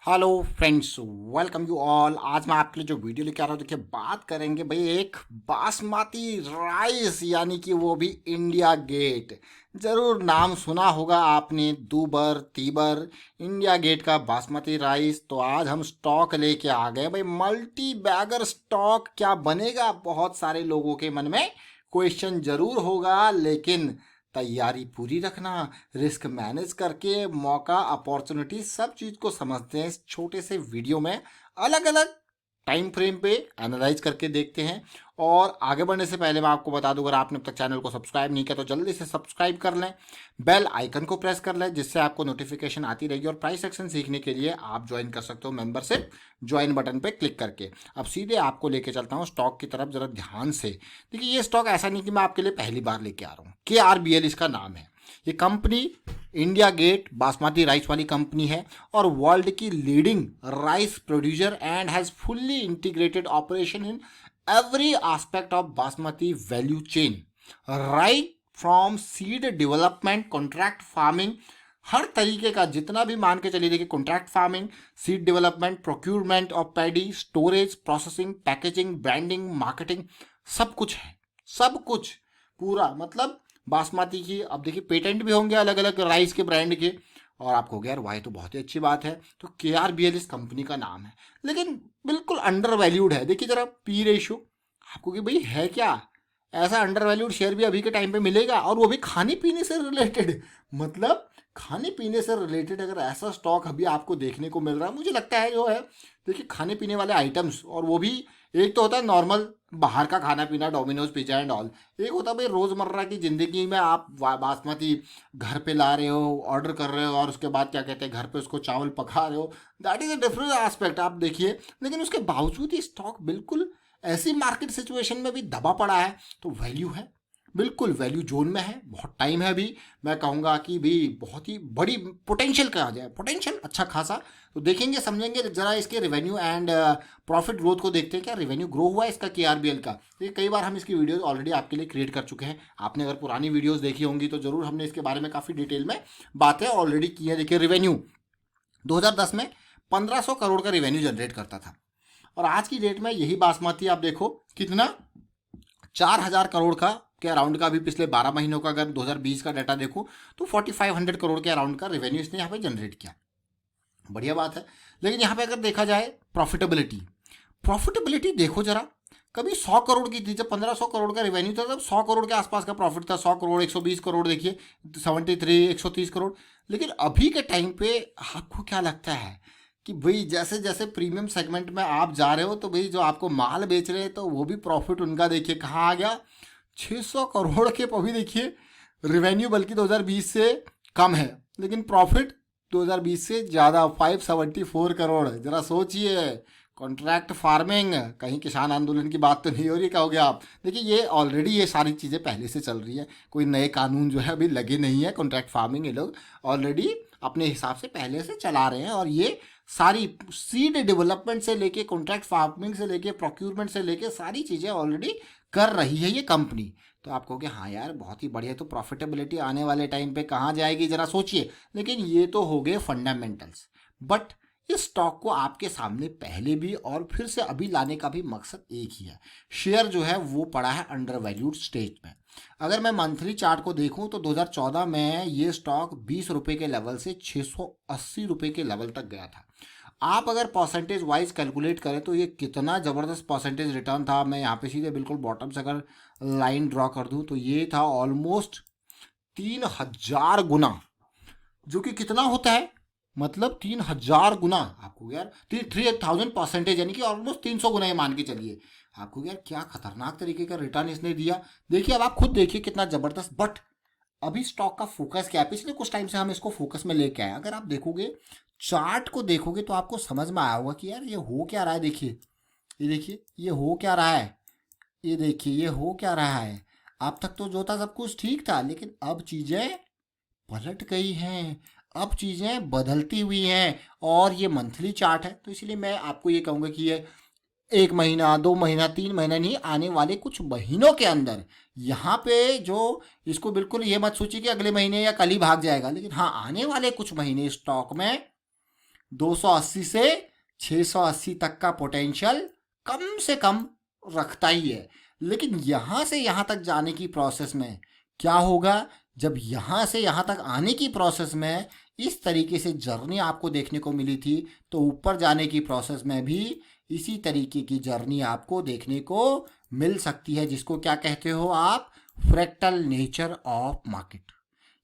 Hello friends, welcome you all. आज मैं आपके लिए जो वीडियो लेके आ रहा हूँ, देखिए बात करेंगे भाई एक बासमती राइस, यानी कि वो भी इंडिया गेट। ज़रूर नाम सुना होगा आपने, दूबर तीबर इंडिया गेट का बासमती राइस। तो आज हम स्टॉक लेके आ गए भाई, मल्टी बैगर स्टॉक। क्या बनेगा, बहुत सारे लोगों के मन में क्वेश्चन जरूर होगा, लेकिन तैयारी पूरी रखना, रिस्क मैनेज करके मौका अपॉर्चुनिटी सब चीज़ को समझते हैं इस छोटे से वीडियो में। अलग अलग टाइम फ्रेम पे एनालाइज करके देखते हैं। और आगे बढ़ने से पहले मैं आपको बता दूं, अगर आपने अब तक चैनल को सब्सक्राइब नहीं किया तो जल्दी से सब्सक्राइब कर लें, बेल आइकन को प्रेस कर लें, जिससे आपको नोटिफिकेशन आती रहेगी। और प्राइस सेक्शन सीखने के लिए आप ज्वाइन कर सकते हो मेंबरशिप, ज्वाइन बटन पे क्लिक करके। अब सीधे आपको लेके चलता हूँ स्टॉक की तरफ, जरा ध्यान से देखिए। ये स्टॉक ऐसा नहीं कि मैं आपके लिए पहली बार लेके आ रहा हूँ, KRBL इसका नाम है। ये company India Gate basmati rice वाली कंपनी है और वर्ल्ड की leading rice producer and has fully integrated operation in every aspect of basmati value chain, right from seed development, contract farming, हर तरीके का जितना भी मान के चलिए। देखिए, contract farming, seed development, procurement of paddy, storage, processing, packaging, branding, marketing, सब कुछ है। सब कुछ पूरा, मतलब बासमती की। अब देखिए, पेटेंट भी होंगे अलग अलग राइस के ब्रांड के। और आपको यार वाह, तो बहुत ही अच्छी बात है। तो KRBL इस कंपनी का नाम है, लेकिन बिल्कुल अंडर वैल्यूड है। देखिए जरा पी रेशो, आपको कि भाई है क्या ऐसा अंडर वैल्यूड शेयर भी अभी के टाइम पे मिलेगा, और वो भी खाने पीने से रिलेटेड। मतलब खाने पीने से रिलेटेड अगर ऐसा स्टॉक अभी आपको देखने को मिल रहा है, मुझे लगता है जो है, देखिए खाने पीने वाले आइटम्स, और वो भी एक तो होता है नॉर्मल बाहर का खाना पीना, डोमिनोज पिज्जा एंड ऑल। एक होता है भाई रोज़मर्रा की ज़िंदगी में आप बासमती घर पे ला रहे हो, ऑर्डर कर रहे हो, और उसके बाद क्या कहते हैं घर पे उसको चावल पका रहे हो। That is a different aspect, आप देखिए। लेकिन उसके बावजूद ही स्टॉक बिल्कुल ऐसी मार्केट सिचुएशन में भी दबा पड़ा है। तो वैल्यू है, बिल्कुल वैल्यू जोन में है, बहुत टाइम है अभी। मैं कहूँगा कि भी बहुत ही बड़ी पोटेंशियल कहा जाए, पोटेंशियल अच्छा खासा। तो देखेंगे समझेंगे जरा इसके रेवेन्यू एंड प्रॉफिट ग्रोथ को देखते हैं। क्या रेवेन्यू ग्रो हुआ है इसका KRBL का? तो ये कई बार हम इसकी वीडियोस ऑलरेडी आपके लिए क्रिएट कर चुके हैं। आपने अगर पुरानी वीडियोस देखी होंगी तो जरूर हमने इसके बारे में काफ़ी डिटेल में बातें ऑलरेडी की है। देखिए, रेवेन्यू 2010 में 1500 करोड़ का रेवेन्यू जनरेट करता था, और आज की डेट में यही बासमती आप देखो कितना, 4000 करोड़ का के अराउंड का। अभी पिछले 12 महीनों का अगर 2020 का डाटा देखो तो 4500 करोड़ के अराउंड का रेवेन्यू इसने यहाँ पे जनरेट किया। बढ़िया बात है। लेकिन यहाँ पे अगर देखा जाए प्रॉफिटेबिलिटी, प्रॉफिटेबिलिटी देखो जरा। कभी 100 करोड़ की थी, जब 1500 करोड़ का रेवेन्यू था तब 100 करोड़ के आसपास का प्रॉफिट था। 100 करोड़, 120 करोड़, देखिए 73, 130 करोड़। लेकिन अभी के टाइम पे आपको क्या लगता है कि भाई जैसे जैसे प्रीमियम सेगमेंट में आप जा रहे हो, तो भाई जो आपको माल बेच रहे हैं तो वो भी प्रॉफिट उनका देखिए कहाँ आ गया, 600 करोड़ के अभी देखिए रेवेन्यू, बल्कि 2020 से कम है, लेकिन प्रॉफिट 2020 से ज़्यादा 574 करोड़। जरा सोचिए, कॉन्ट्रैक्ट फार्मिंग, कहीं किसान आंदोलन की बात तो नहीं हो रही कहोगे आप? देखिए ये ऑलरेडी ये सारी चीज़ें पहले से चल रही है, कोई नए कानून जो है अभी लगे नहीं है। कॉन्ट्रैक्ट फार्मिंग ये लोग ऑलरेडी अपने हिसाब से पहले से चला रहे हैं, और ये सारी सीड डेवलपमेंट से लेके, कॉन्ट्रैक्ट फार्मिंग से लेके, प्रोक्यूरमेंट से लेके सारी चीज़ें ऑलरेडी कर रही है ये कंपनी। तो आप कहोगे हाँ यार बहुत ही बढ़िया, तो प्रॉफिटेबिलिटी आने वाले टाइम पे कहाँ जाएगी, जरा सोचिए। लेकिन ये तो हो गए फंडामेंटल्स, बट इस स्टॉक को आपके सामने पहले भी और फिर से अभी लाने का भी मकसद एक ही है। शेयर जो है वो पड़ा है अंडर वैल्यूड स्टेज में। अगर मैं मंथली चार्ट को देखूं तो 2014 में ये स्टॉक 20 रुपए के लेवल से 680 रुपए के लेवल तक गया था। आप अगर परसेंटेज वाइज कैलकुलेट करें तो ये कितना ज़बरदस्त परसेंटेज रिटर्न था। मैं यहाँ पे सीधे बिल्कुल बॉटम से अगर लाइन ड्रॉ कर दूं तो ये था ऑलमोस्ट 3000 गुना, जो कि कितना होता है, मतलब 3000 गुना। आपको यार 3000%, यानी कि ऑलमोस्ट 300 गुना ये मान के चलिए। आपको यार क्या खतरनाक तरीके का रिटर्न इसने दिया। देखिए अब आप खुद देखिए कितना जबरदस्त। बट अभी स्टॉक का फोकस क्या है, पिछले कुछ टाइम से हम इसको फोकस में लेके आए। अगर आप देखोगे चार्ट को देखोगे तो आपको समझ में आया होगा कि यार ये हो क्या रहा है। देखिए ये, देखिए ये हो क्या रहा है, ये देखिए ये हो क्या रहा है। अब तक तो जो था सब कुछ ठीक था, लेकिन अब चीजें पलट गई हैं, अब चीजें बदलती हुई हैं। और ये मंथली चार्ट है, तो इसलिए मैं आपको ये कहूंगा कि ये 1 महीना, 2 महीना, 3 महीना नहीं, आने वाले कुछ महीनों के अंदर यहाँ पे जो, इसको बिल्कुल ये मत सोचिए कि अगले महीने या कल ही भाग जाएगा, लेकिन हाँ आने वाले कुछ महीने स्टॉक में 280 से 680 तक का पोटेंशियल कम से कम रखता ही है। लेकिन यहाँ से यहाँ तक जाने की प्रोसेस में क्या होगा, जब यहाँ से यहाँ तक आने की प्रोसेस में इस तरीके से जर्नी आपको देखने को मिली थी, तो ऊपर जाने की प्रोसेस में भी इसी तरीके की जर्नी आपको देखने को मिल सकती है, जिसको क्या कहते हो आप, फ्रैक्टल नेचर ऑफ मार्केट।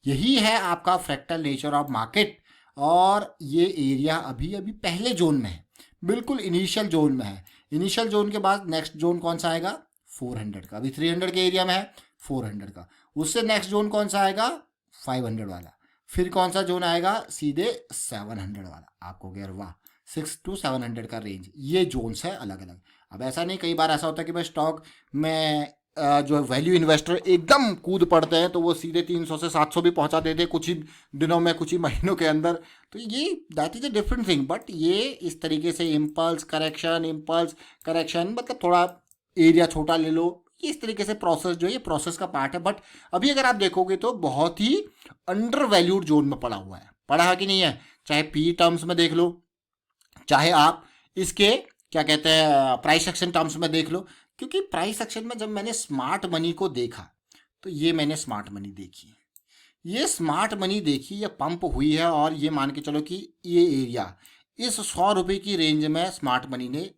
यही है आपका फ्रैक्टल नेचर ऑफ मार्केट। और ये एरिया अभी अभी पहले जोन में है, बिल्कुल इनिशियल जोन में है। इनिशियल जोन के बाद नेक्स्ट जोन कौन सा आएगा, 400 का। अभी 300 के एरिया में है, 400 का। उससे नेक्स्ट जोन कौन सा आएगा, 500 वाला। फिर कौन सा जोन आएगा, सीधे 700 वाला। आपको कह रहा वाह, 6 to 700 का रेंज, ये जोन्स है अलग अलग। अब ऐसा नहीं, कई बार ऐसा होता है कि भाई स्टॉक में जो वैल्यू इन्वेस्टर एकदम कूद पड़ते हैं, तो वो सीधे 300 से 700 भी पहुंचा देते हैं कुछ ही दिनों में, कुछ ही महीनों के अंदर। तो ये that is a different thing. But ये इस तरीके से इम्पल्स करेक्शन मतलब थोड़ा एरिया छोटा ले लो, ये इस तरीके से प्रोसेस जो है, ये प्रोसेस का पार्ट है। बट अभी अगर आप देखोगे तो बहुत ही अंडर वैल्यूड जोन में पड़ा हुआ है, पड़ा है कि नहीं है। चाहे पी टर्म्स में देख लो, चाहे आप इसके क्या कहते हैं प्राइस एक्शन टर्म्स में देख लो। क्योंकि प्राइस एक्शन में जब मैंने स्मार्ट मनी को देखा, तो ये मैंने स्मार्ट मनी देखी, ये स्मार्ट मनी देखी, ये पंप हुई है। और ये मान के चलो कि ये एरिया, इस 100 रुपये की रेंज में स्मार्ट मनी ने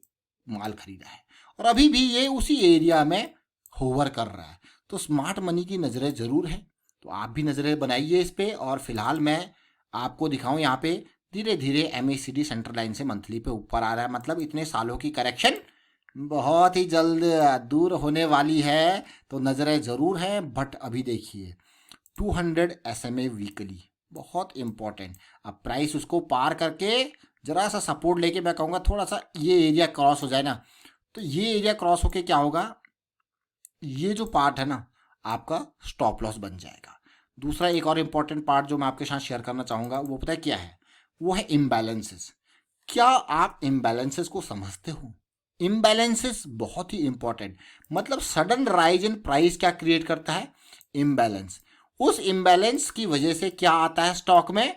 माल खरीदा है, और अभी भी ये उसी एरिया में होवर कर रहा है। तो स्मार्ट मनी की नज़रें ज़रूर हैं, तो आप भी नज़रें बनाइए इस पर। और फिलहाल मैं आपको दिखाऊं, यहाँ पे धीरे धीरे MACD सेंटर लाइन से मंथली पे ऊपर आ रहा है। मतलब इतने सालों की करेक्शन बहुत ही जल्द दूर होने वाली है, तो नज़रें ज़रूर हैं। बट अभी देखिए 200 SMA वीकली बहुत इंपॉर्टेंट। अब प्राइस उसको पार करके जरा सा सपोर्ट लेके, मैं कहूँगा थोड़ा सा ये एरिया क्रॉस हो जाए ना, तो ये एरिया क्रॉस होके क्या होगा, ये जो पार्ट है ना आपका स्टॉप लॉस बन जाएगा। दूसरा एक और इम्पॉर्टेंट पार्ट जो मैं आपके साथ शेयर करना चाहूँगा, वो पता है क्या है, वो है इम्बैलेंसेस। क्या आप इम्बैलेंसेस को समझते हो? इम्बैलेंसेस बहुत ही इंपॉर्टेंट, मतलब सडन राइज इन प्राइस क्या क्रिएट करता है, इम्बैलेंस। उस इम्बैलेंस की वजह से क्या आता है स्टॉक में,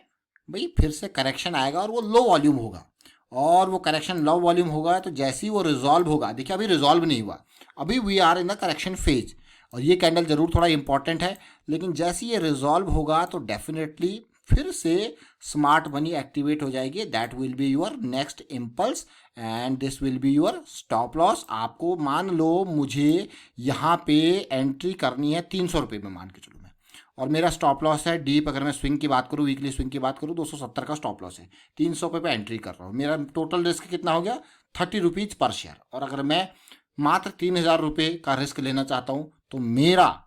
भाई फिर से करेक्शन आएगा, और वो लो वॉल्यूम होगा। और वो करेक्शन लो वॉल्यूम होगा, तो जैसे ही वो रिजॉल्व होगा, देखिए अभी रिजॉल्व नहीं हुआ, अभी we are in the correction phase, और ये कैंडल जरूर थोड़ा इंपॉर्टेंट है। लेकिन जैसे ये रिजॉल्व होगा, तो डेफिनेटली फिर से स्मार्ट मनी एक्टिवेट हो जाएगी। That will be your next impulse and this will be your stop loss. आपको मान लो मुझे यहाँ पे एंट्री करनी है 300 रुपये में, मान के चलो मैं, और मेरा स्टॉप लॉस है डीप, अगर मैं स्विंग की बात करूँ, वीकली स्विंग की बात करूँ, 270 का स्टॉप लॉस है, 300 रुपये पे एंट्री कर रहा हूँ। मेरा टोटल रिस्क कितना हो गया, 30 रुपीज़ पर शेयर। और अगर मैं मात्र 3000 रुपये का रिस्क लेना चाहता हूँ, तो मेरा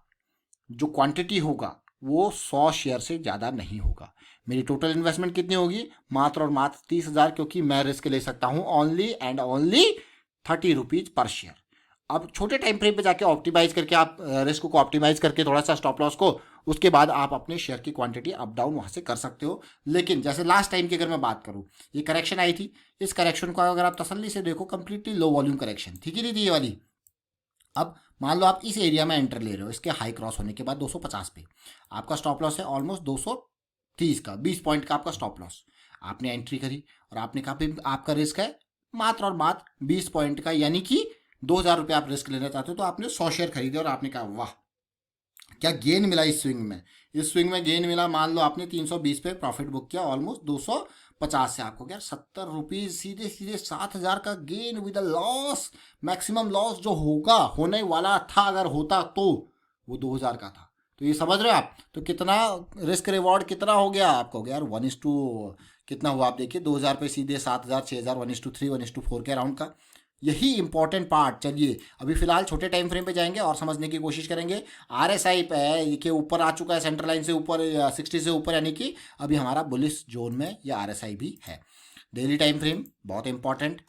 जो क्वांटिटी होगा वो 100 शेयर से ज़्यादा नहीं होगा। मेरी टोटल इन्वेस्टमेंट कितनी होगी, मात्र और मात्र 30,000, क्योंकि मैं रिस्क ले सकता हूँ ओनली एंड ओनली 30 रुपीज़ पर शेयर। अब छोटे टाइम फ्रेम पे जाके ऑप्टिमाइज करके, आप रिस्क को ऑप्टिमाइज करके थोड़ा सा स्टॉप लॉस को, उसके बाद आप अपने शेयर की क्वांटिटी अप डाउन वहाँ से कर सकते हो। लेकिन जैसे लास्ट टाइम की अगर मैं बात करूँ, ये करेक्शन आई थी, इस करेक्शन को अगर आप तसल्ली से देखो, कंप्लीटली लो वॉल्यूम करेक्शन थी कि नहीं थी ये वाली। अब मान लो आप इस एरिया में एंटर ले रहे हो, इसके हाई क्रॉस होने के बाद 250 पे आपका स्टॉप लॉस है ऑलमोस्ट 230 का, 20 पॉइंट का आपका स्टॉप लॉस। आपने एंट्री करी और आपने कहा भी आपका रिस्क है मात्र और मात्र 20 पॉइंट का, यानी कि 2000 रुपये आप रिस्क लेना चाहते हो। तो आपने 100 शेयर खरीदे और आपने कहा वाह क्या गेन मिला इस स्विंग में। इस स्विंग में गेन मिला, मान लो आपने 320 पे प्रॉफिट बुक किया, ऑलमोस्ट 250 से आपको क्या 70 रुपीज़, सीधे सीधे 7000 का gain with loss. Maximum loss जो होगा, होने वाला था अगर होता, तो वो 2000 का था। तो ये समझ रहे हो आप, तो कितना रिस्क रिवॉर्ड कितना हो गया आपको, हो गया यार 1:, कितना हुआ आप देखिए, 2000 पे सीधे 7000, 6000, 1:3, 1:4 के अराउंड का। यही इंपॉर्टेंट पार्ट। चलिए अभी फिलहाल छोटे टाइम फ्रेम पे जाएंगे और समझने की कोशिश करेंगे। RSI पे के ऊपर आ चुका है, सेंट्रल लाइन से ऊपर 60 से ऊपर, यानी कि अभी हमारा बुलिश जोन में या RSI भी है। डेली टाइम फ्रेम बहुत इंपॉर्टेंट,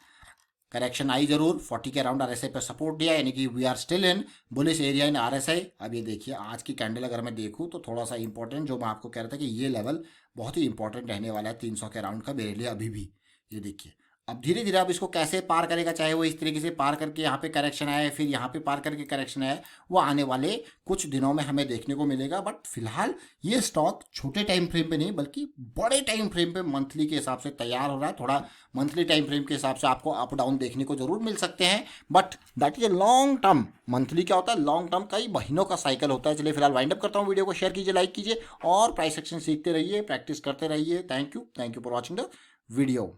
करेक्शन आई जरूर, 40 के अराउंड RSI पे सपोर्ट दिया, यानी कि we are still in bullish area in RSI। अब ये देखिए आज की कैंडल अगर मैं देखूँ तो थोड़ा सा इंपॉर्टेंट, जो मैं आपको कह रहा था कि ये लेवल बहुत ही इंपॉर्टेंट रहने वाला है 300 के अराउंड का मेरे लिए अभी भी। ये देखिए अब धीरे धीरे अब इसको कैसे पार करेगा, चाहे वो इस तरीके से पार करके यहाँ पे करेक्शन आए, फिर यहाँ पे पार करके करेक्शन आए, वो आने वाले कुछ दिनों में हमें देखने को मिलेगा। बट फिलहाल ये स्टॉक छोटे टाइम फ्रेम पे नहीं बल्कि बड़े टाइम फ्रेम पे मंथली के हिसाब से तैयार हो रहा है। थोड़ा मंथली टाइम फ्रेम के हिसाब से आपको अप डाउन देखने को जरूर मिल सकते हैं, but that is a long term. Monthly क्या होता है, लॉन्ग टर्म कई महीनों का साइकिल होता है। चलिए फिलहाल वाइंड अप करता हूँ, वीडियो को शेयर कीजिए, लाइक कीजिए और प्राइस एक्शन सीखते रहिए, प्रैक्टिस करते रहिए। Thank you for watching the video.